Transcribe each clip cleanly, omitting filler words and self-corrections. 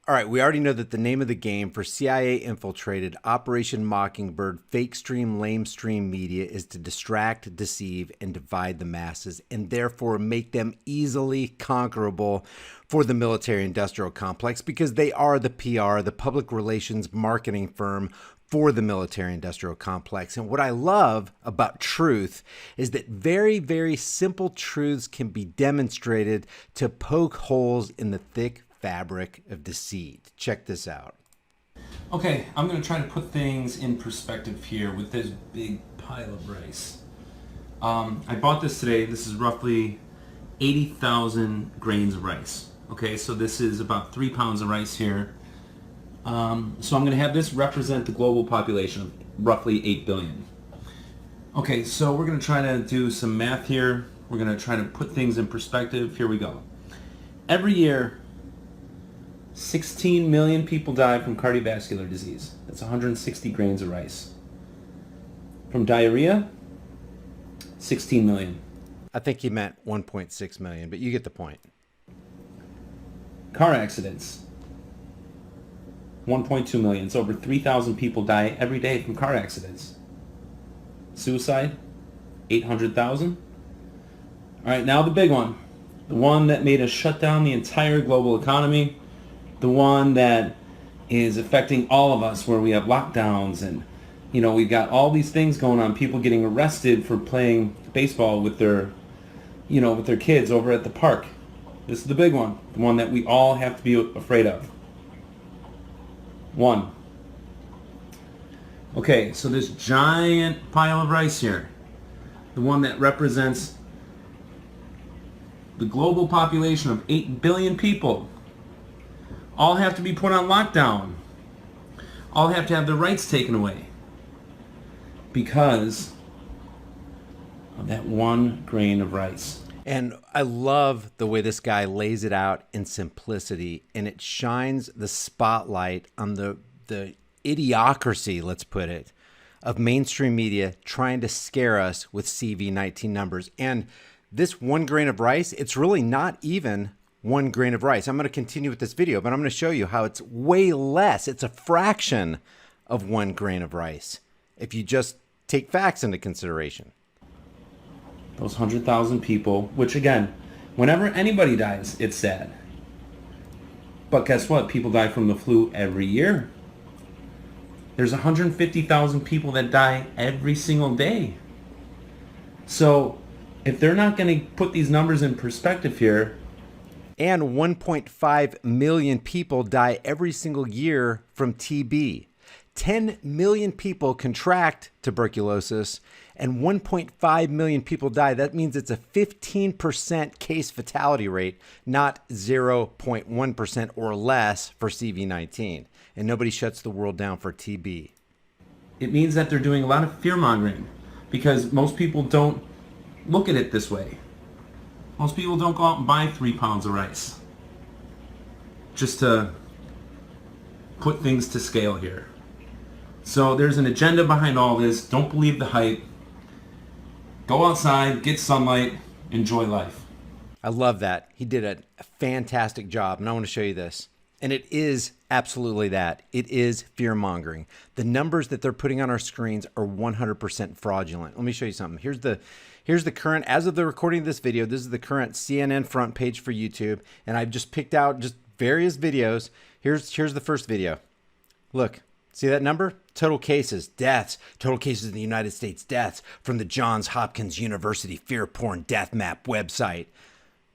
All right, we already know that the name of the game for CIA-infiltrated Operation Mockingbird fake stream, lame stream media is to distract, deceive, and divide the masses, and therefore make them easily conquerable for the military-industrial complex because they are the PR, the public relations marketing firm for the military-industrial complex. And what I love about truth is that very, very simple truths can be demonstrated to poke holes in the thick fabric of deceit. Check this out. Okay, I'm going to try to put things in perspective here with this big pile of rice. I bought this today. This is roughly 80,000 grains of rice. Okay, so this is about 3 pounds of rice here. So I'm going to have this represent the global population of roughly 8 billion. Okay, so we're going to try to do some math here. We're going to try to put things in perspective. Here we go. Every year, 16 million people die from cardiovascular disease. That's 160 grains of rice. From diarrhea, 16 million. I think he meant 1.6 million, but you get the point. Car accidents, 1.2 million. It's over 3,000 people die every day from car accidents. Suicide, 800,000. All right, now the big one. The one that made us shut down the entire global economy. The one that is affecting all of us, where we have lockdowns and, you know, we've got all these things going on. People getting arrested for playing baseball with their, you know, with their kids over at the park. This is the big one. The one that we all have to be afraid of. One. Okay, so this giant pile of rice here, the one that represents the global population of 8 billion people, all have to be put on lockdown. All have to have their rights taken away because of that 1 grain of rice. And I love the way this guy lays it out in simplicity, and it shines the spotlight on the idiocracy, let's put it, of mainstream media trying to scare us with CV19 numbers. And this 1 grain of rice, it's really not even 1 grain of rice. I'm going to continue with this video, but I'm going to show you how it's way less. It's a fraction of 1 grain of rice if you just take facts into consideration. Those 100,000 people, which again, whenever anybody dies, it's sad. But guess what? People die from the flu every year. There's 150,000 people that die every single day. So if they're not going to put these numbers in perspective here, and 1.5 million people die every single year from TB. 10 million people contract tuberculosis and 1.5 million people die. That means it's a 15% case fatality rate, not 0.1% or less for CV19. And nobody shuts the world down for TB. It means that they're doing a lot of fear-mongering because most people don't look at it this way. Most people don't go out and buy 3 pounds of rice just to put things to scale here. So there's an agenda behind all this. Don't believe the hype. Go outside, get sunlight, enjoy life. I love that. He did a fantastic job, and I want to show you this. And it is absolutely that. It is fear-mongering. The numbers that they're putting on our screens are 100% fraudulent. Let me show you something. Here's the current, as of the recording of this video, this is the current CNN front page for YouTube. And I've just picked out just various videos. Here's the first video. Look, see that number? Total cases, deaths, total cases in the United States, deaths from the Johns Hopkins University Fear Porn Death Map website.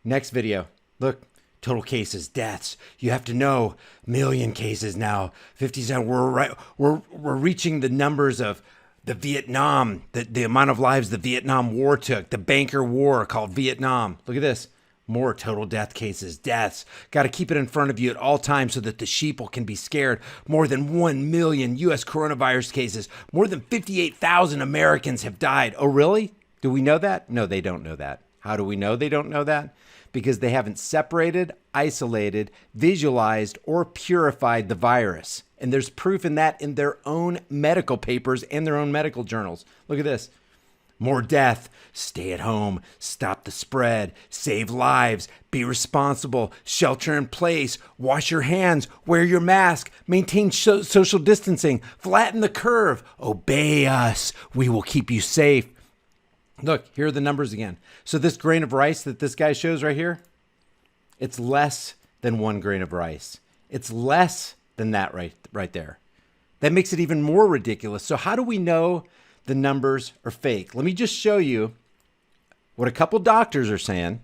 Next video. Look, total cases, deaths. You have to know, million cases now. 57. We're reaching the numbers of the Vietnam, the amount of lives the Vietnam War took, the banker war called Vietnam. Look at this. More total death cases, deaths. Got to keep it in front of you at all times so that the sheeple can be scared. More than 1 million U.S. coronavirus cases. More than 58,000 Americans have died. Oh, really? Do we know that? No, they don't know that. How do we know they don't know that? Because they haven't separated, isolated, visualized, or purified the virus. And there's proof in that in their own medical papers and their own medical journals. Look at this. More death. Stay at home. Stop the spread. Save lives. Be responsible. Shelter in place. Wash your hands. Wear your mask. Maintain social distancing. Flatten the curve. Obey us. We will keep you safe. Look, here are the numbers again. So this grain of rice that this guy shows right here, it's less than 1 grain of rice. It's less than that right there. That makes it even more ridiculous. So how do we know the numbers are fake? Let me just show you what a couple doctors are saying.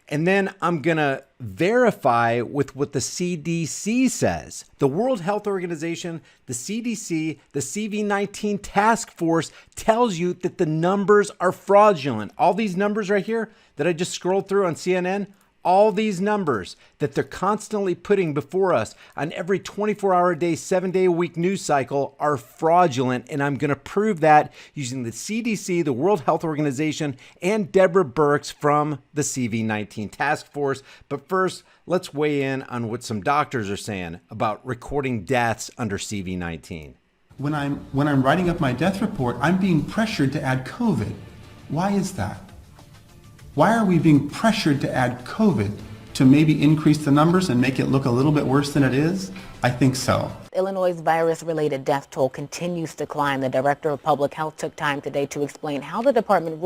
And then I'm going to verify with what the CDC says. The World Health Organization, the CDC, the CV-19 task force tells you that the numbers are fraudulent. All these numbers right here that I just scrolled through on CNN, all these numbers that they're constantly putting before us on every 24-hour-a-day, 7-day-a-week news cycle are fraudulent. And I'm going to prove that using the CDC, the World Health Organization, and Deborah Birx from the CV-19 task force. But first, let's weigh in on what some doctors are saying about recording deaths under CV-19. When I'm writing up my death report, I'm being pressured to add COVID. Why is that? Why are we being pressured to add COVID to maybe increase the numbers and make it look a little bit worse than it is? I think so. Illinois' virus-related death toll continues to climb. The director of public health took time today to explain how the department...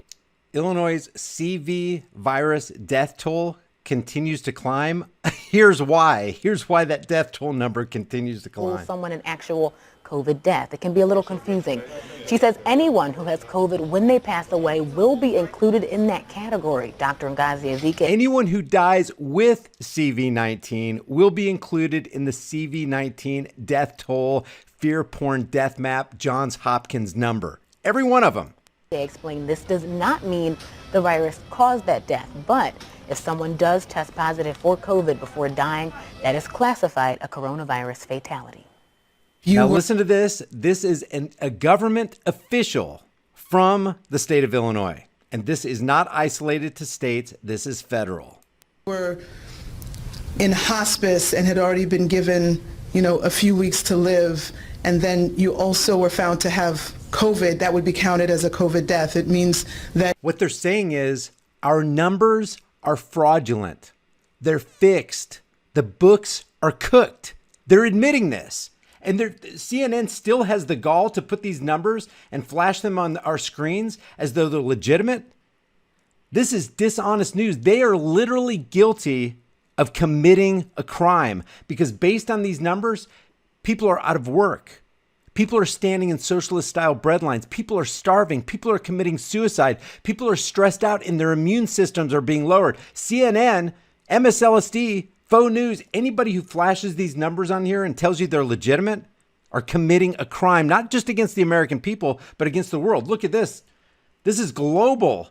Illinois' CV virus death toll continues to climb. Here's why. Here's why that death toll number continues to climb. Someone an actual COVID death. It can be a little confusing. She says anyone who has COVID when they pass away will be included in that category. Dr. Ngozi Ezike. Anyone who dies with CV-19 will be included in the CV-19 death toll fear porn death map Johns Hopkins number. Every one of them. They explain this does not mean the virus caused that death, but if someone does test positive for COVID before dying, that is classified a coronavirus fatality. Now listen to this. This is a government official from the state of Illinois. And this is not isolated to states. This is federal. Were in hospice and had already been given, a few weeks to live, and then you also were found to have COVID, that would be counted as a COVID death. It means that... What they're saying is our numbers are fraudulent. They're fixed. The books are cooked. They're admitting this. And CNN still has the gall to put these numbers and flash them on our screens as though they're legitimate. This is dishonest news. They are literally guilty of committing a crime because based on these numbers, people are out of work. People are standing in socialist-style breadlines. People are starving. People are committing suicide. People are stressed out and their immune systems are being lowered. CNN, MSLSD, faux news, anybody who flashes these numbers on here and tells you they're legitimate are committing a crime, not just against the American people, but against the world. Look at this. This is global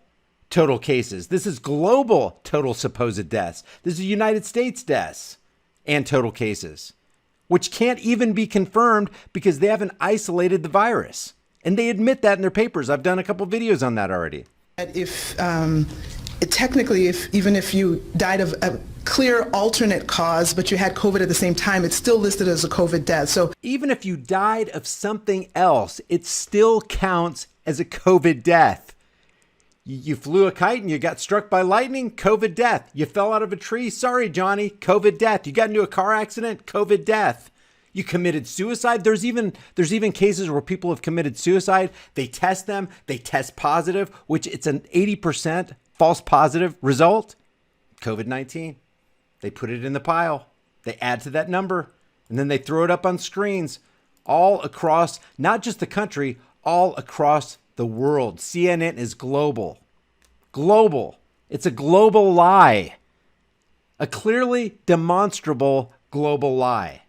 total cases. This is global total supposed deaths. This is United States deaths and total cases, which can't even be confirmed because they haven't isolated the virus. And they admit that in their papers. I've done a couple videos on that already. If technically, even if you died of a clear alternate cause, but you had COVID at the same time, it's still listed as a COVID death. So even if you died of something else, it still counts as a COVID death. You flew a kite and you got struck by lightning, COVID death. You fell out of a tree, sorry, Johnny, COVID death. You got into a car accident, COVID death. You committed suicide. There's even cases where people have committed suicide. They test them, they test positive, which it's an 80% false positive result. COVID-19. They put it in the pile. They add to that number, and then they throw it up on screens all across, not just the country, all across the world. CNN is global. Global. It's a global lie. A clearly demonstrable global lie.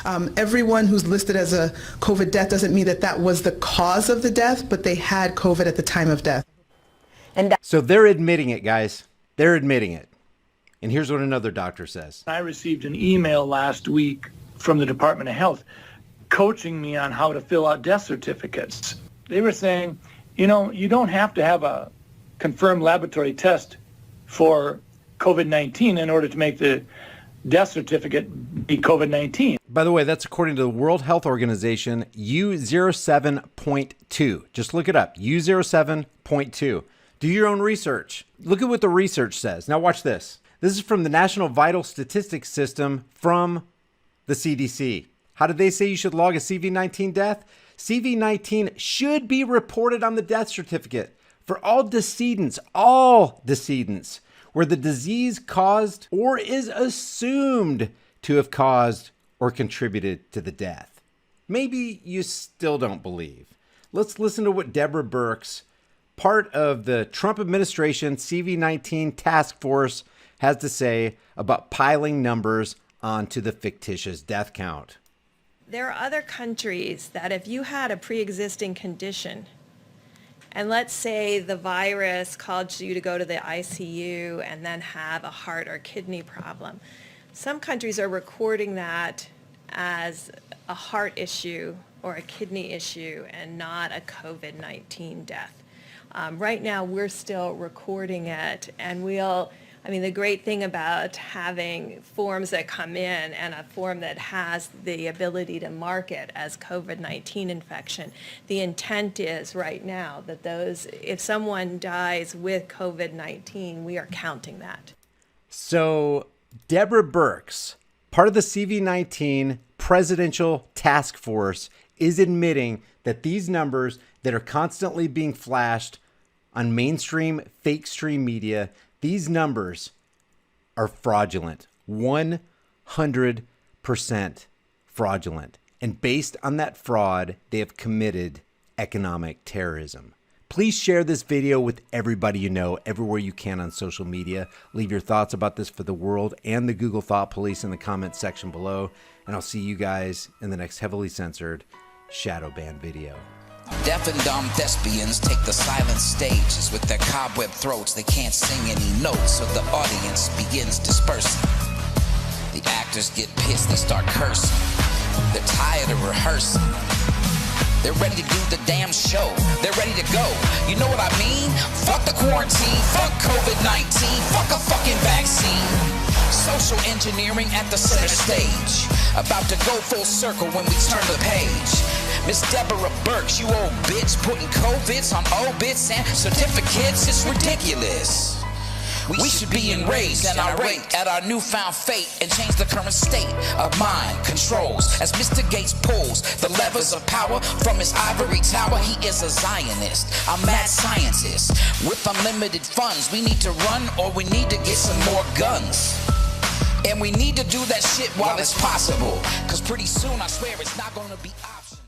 Everyone who's listed as a COVID death doesn't mean that that was the cause of the death, but they had COVID at the time of death. So they're admitting it, guys. They're admitting it. And here's what another doctor says. I received an email last week from the Department of Health coaching me on how to fill out death certificates. They were saying, you don't have to have a confirmed laboratory test for COVID-19 in order to make the death certificate be COVID-19. By the way, that's according to the World Health Organization, U07.2. Just look it up, U07.2. Do your own research. Look at what the research says. Now watch this. This is from the National Vital Statistics System from the CDC. How did they say you should log a CV-19 death? CV-19 should be reported on the death certificate for all decedents, where the disease caused or is assumed to have caused or contributed to the death. Maybe you still don't believe. Let's listen to what Deborah Birx, part of the Trump administration CV-19 task force, has to say about piling numbers onto the fictitious death count. There are other countries that if you had a pre-existing condition, and let's say the virus caused you to go to the ICU and then have a heart or kidney problem, some countries are recording that as a heart issue or a kidney issue and not a COVID-19 death. Right now, we're still recording it, and the great thing about having forms that come in and a form that has the ability to mark it as COVID-19 infection, the intent is right now that if someone dies with COVID-19, we are counting that. So Deborah Birx, part of the CV-19 presidential task force, is admitting that these numbers that are constantly being flashed on mainstream fake stream media, these numbers are fraudulent, 100% fraudulent. And based on that fraud, they have committed economic terrorism. Please share this video with everybody you know, everywhere you can on social media. Leave your thoughts about this for the world and the Google Thought Police in the comments section below. And I'll see you guys in the next heavily censored shadow ban video. Deaf and dumb thespians take the silent stages. With their cobweb throats, they can't sing any notes, so the audience begins dispersing. The actors get pissed, they start cursing. They're tired of rehearsing. They're ready to do the damn show. They're ready to go. You know what I mean? Fuck the quarantine, fuck COVID-19, fuck a fucking vaccine. Social engineering at the center stage. About to go full circle when we turn the page. Miss Deborah Birx, you old bitch, putting COVIDs on obits and certificates, it's ridiculous. We should be enraged and irate at our newfound fate and change the current state of mind controls. As Mr. Gates pulls the levers of power from his ivory tower, he is a Zionist, a mad scientist. With unlimited funds, we need to run or we need to get some more guns. And we need to do that shit while it's possible, cause pretty soon I swear it's not gonna be optional.